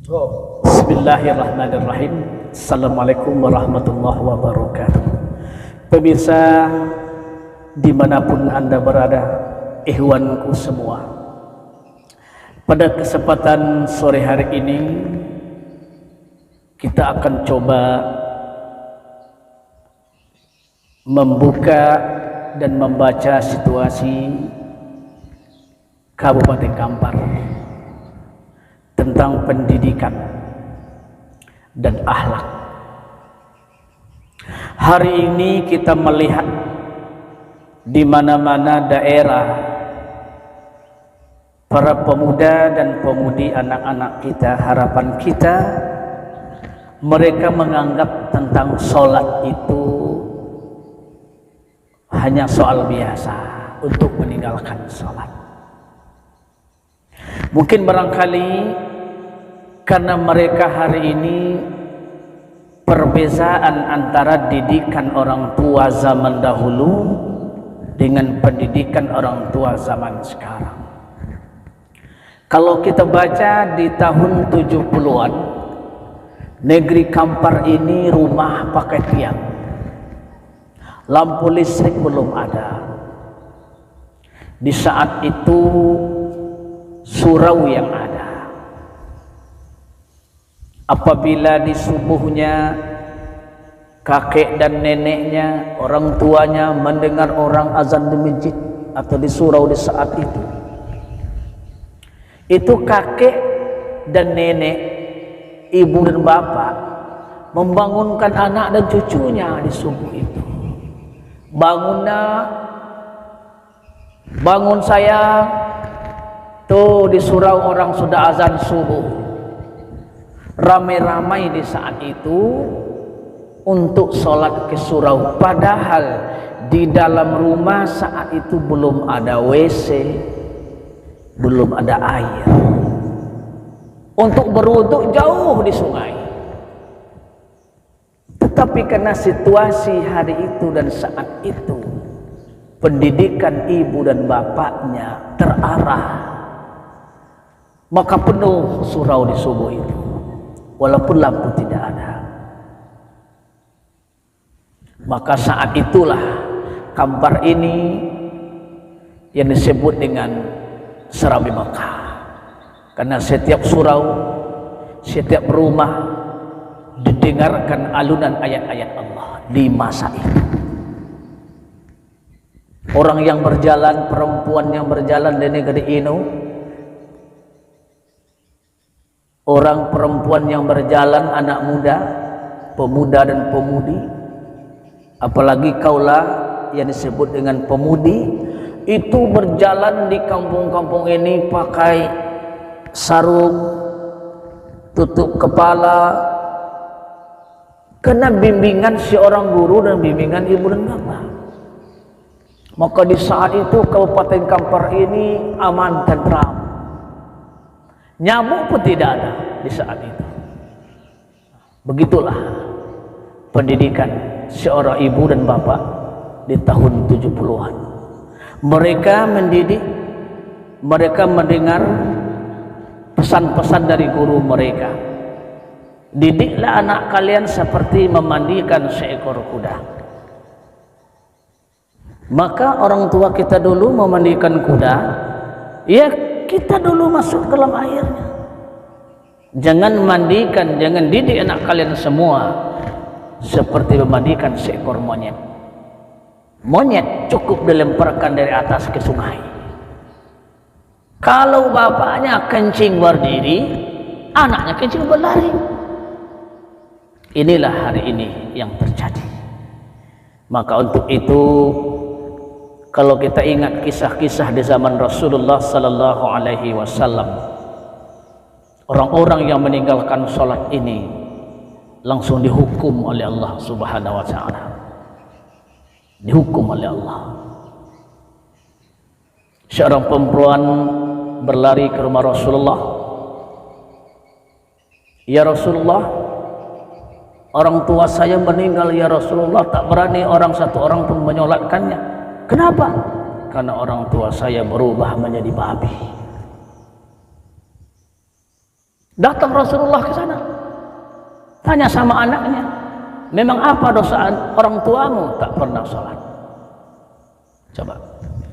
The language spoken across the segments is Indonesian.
Bismillahirrahmanirrahim. Assalamualaikum warahmatullahi wabarakatuh. Pemirsa dimanapun Anda berada, ikhwanku semua, pada kesempatan sore hari ini kita akan coba membuka dan membaca situasi Kabupaten Kampar tentang pendidikan dan akhlak. Hari ini kita melihat di mana-mana daerah para pemuda dan pemudi, anak-anak kita, harapan kita, mereka menganggap tentang sholat itu hanya soal biasa untuk meninggalkan sholat. Mungkin barangkali karena mereka hari ini perbezaan antara didikan orang tua zaman dahulu dengan pendidikan orang tua zaman sekarang. Kalau kita baca di tahun 70-an, negeri Kampar ini rumah pakai tiang, lampu listrik belum ada. Di saat itu surau yang ada. Apabila di subuhnya kakek dan neneknya, orang tuanya mendengar orang azan di masjid atau di surau di saat itu kakek dan nenek, ibu dan bapak membangunkan anak dan cucunya di subuh itu. Bangun sayang, tuh di surau orang sudah azan subuh. Ramai-ramai di saat itu untuk sholat ke surau, padahal di dalam rumah saat itu belum ada WC, belum ada air. Untuk berwudu jauh di sungai. Tetapi karena situasi hari itu dan saat itu, pendidikan ibu dan bapaknya terarah, maka penuh surau di subuh itu, walaupun lampu tidak ada. Maka saat itulah Kampar ini yang disebut dengan Serabi Mekah, karena setiap surau, setiap rumah didengarkan alunan ayat-ayat Allah di masa itu. Orang yang berjalan, perempuan yang berjalan di negeri ini, orang perempuan yang berjalan, anak muda, pemuda dan pemudi, apalagi kaulah yang disebut dengan pemudi, itu berjalan di kampung-kampung ini pakai sarung, tutup kepala, kena bimbingan seorang guru dan bimbingan ibu dan bapak. Maka di saat itu Kabupaten Kampar ini aman tentram, nyamuk pun tidak ada di saat itu. Begitulah pendidikan seorang ibu dan bapak di tahun 70-an. Mereka mendidik, mereka mendengar pesan-pesan dari guru mereka. Didiklah anak kalian seperti memandikan seekor kuda. Maka orang tua kita dulu memandikan kuda, ya kita dulu masuk ke dalam airnya. Jangan mandikan, jangan didik anak kalian semua seperti memandikan seekor monyet. Monyet cukup dilemparkan dari atas ke sungai. Kalau bapaknya kencing berdiri, anaknya kencing berlari. Inilah hari ini yang terjadi. Maka untuk itu, kalau kita ingat kisah-kisah di zaman Rasulullah sallallahu alaihi wasallam, orang-orang yang meninggalkan sholat ini langsung dihukum oleh Allah Subhanahu wa taala. Dihukum oleh Allah. Seorang perempuan berlari ke rumah Rasulullah. Ya Rasulullah, orang tua saya meninggal ya Rasulullah, tak berani satu orang pun menyolatkannya. Kenapa? Karena orang tua saya berubah menjadi babi. Datang Rasulullah ke sana, tanya sama anaknya, memang apa dosa orang tuamu tak pernah sholat? Coba,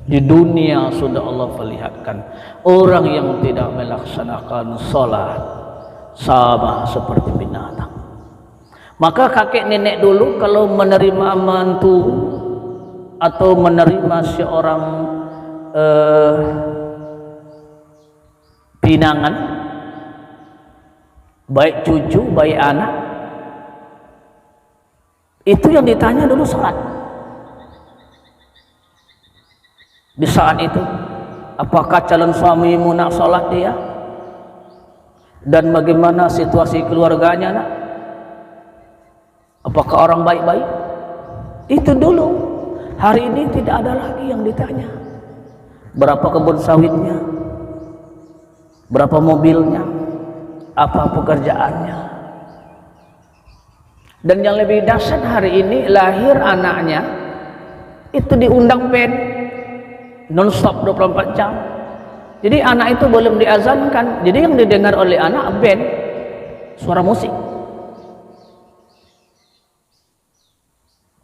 di dunia sudah Allah perlihatkan orang yang tidak melaksanakan sholat sama seperti binatang. Maka kakek nenek dulu kalau menerima mantu atau menerima seorang pinangan, baik cucu, baik anak, itu yang ditanya dulu sholat. Di saat itu, apakah calon suamimu nak sholat dia? Dan bagaimana situasi keluarganya nak? Apakah orang baik-baik? Itu dulu. Hari ini tidak ada lagi yang ditanya. Berapa kebun sawitnya? Berapa mobilnya? Apa pekerjaannya? Dan yang lebih dahsyat, hari ini lahir anaknya itu diundang band non-stop 24 jam. Jadi anak itu belum diazankan, jadi yang didengar oleh anak band, suara musik.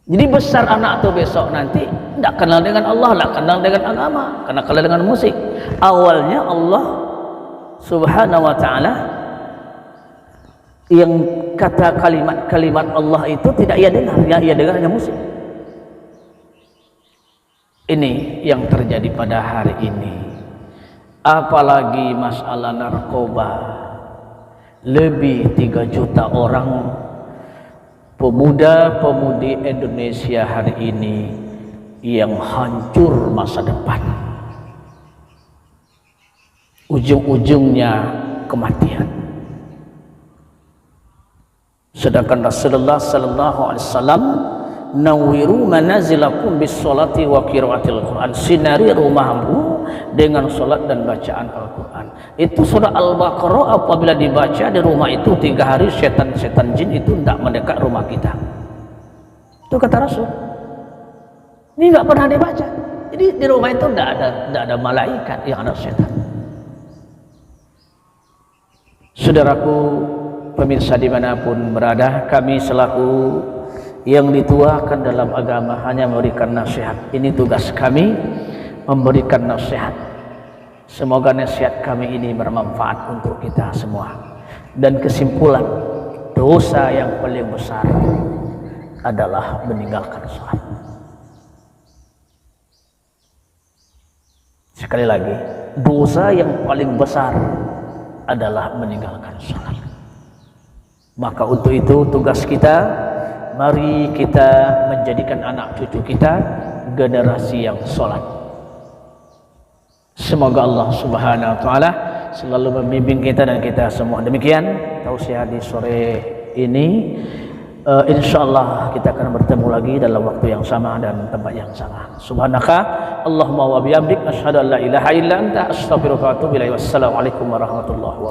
Jadi besar anak itu besok nanti tidak kenal dengan Allah, tidak kenal dengan agama, karena kenal dengan musik. Awalnya Allah Subhanahu wa ta'ala yang kata kalimat-kalimat Allah itu tidak ia dengar, yang ia dengar hanya musik. Ini yang terjadi pada hari ini. Apalagi masalah narkoba, lebih 3 juta orang pemuda-pemudi Indonesia hari ini yang hancur masa depan, ujung-ujungnya kematian. Sedangkan Rasulullah sallallahu alaihi wasallam, nawiru manazilakum bis salati wa qiraatil Quran, sinari rumahmu dengan salat dan bacaan Al-Quran. Itu surah Al-Baqarah apabila dibaca di rumah itu 3 hari, setan-setan jin itu tidak mendekat rumah kita. Itu kata Rasul. Ini nggak pernah dibaca. Jadi di rumah itu tidak ada malaikat, yang ada setan. Saudaraku pemirsa dimanapun berada, kami selaku yang dituakan dalam agama hanya memberikan nasihat. Ini tugas kami, memberikan nasihat. Semoga nasihat kami ini bermanfaat untuk kita semua. Dan kesimpulan, dosa yang paling besar adalah meninggalkan sholat. Sekali lagi, dosa yang paling besar adalah meninggalkan sholat. Maka untuk itu tugas kita, mari kita menjadikan anak cucu kita generasi yang sholat. Semoga Allah Subhanahu wa ta'ala selalu membimbing kita dan kita semua. Demikian tausiah di sore ini. Insyaallah kita akan bertemu lagi dalam waktu yang sama dan tempat yang sama. Subhanaka Allahumma wa bihamdik asyhadu an la ilaha illa anta astaghfiruka wa atubu ilaik. Wassalamualaikum warahmatullahi wabarakatuh.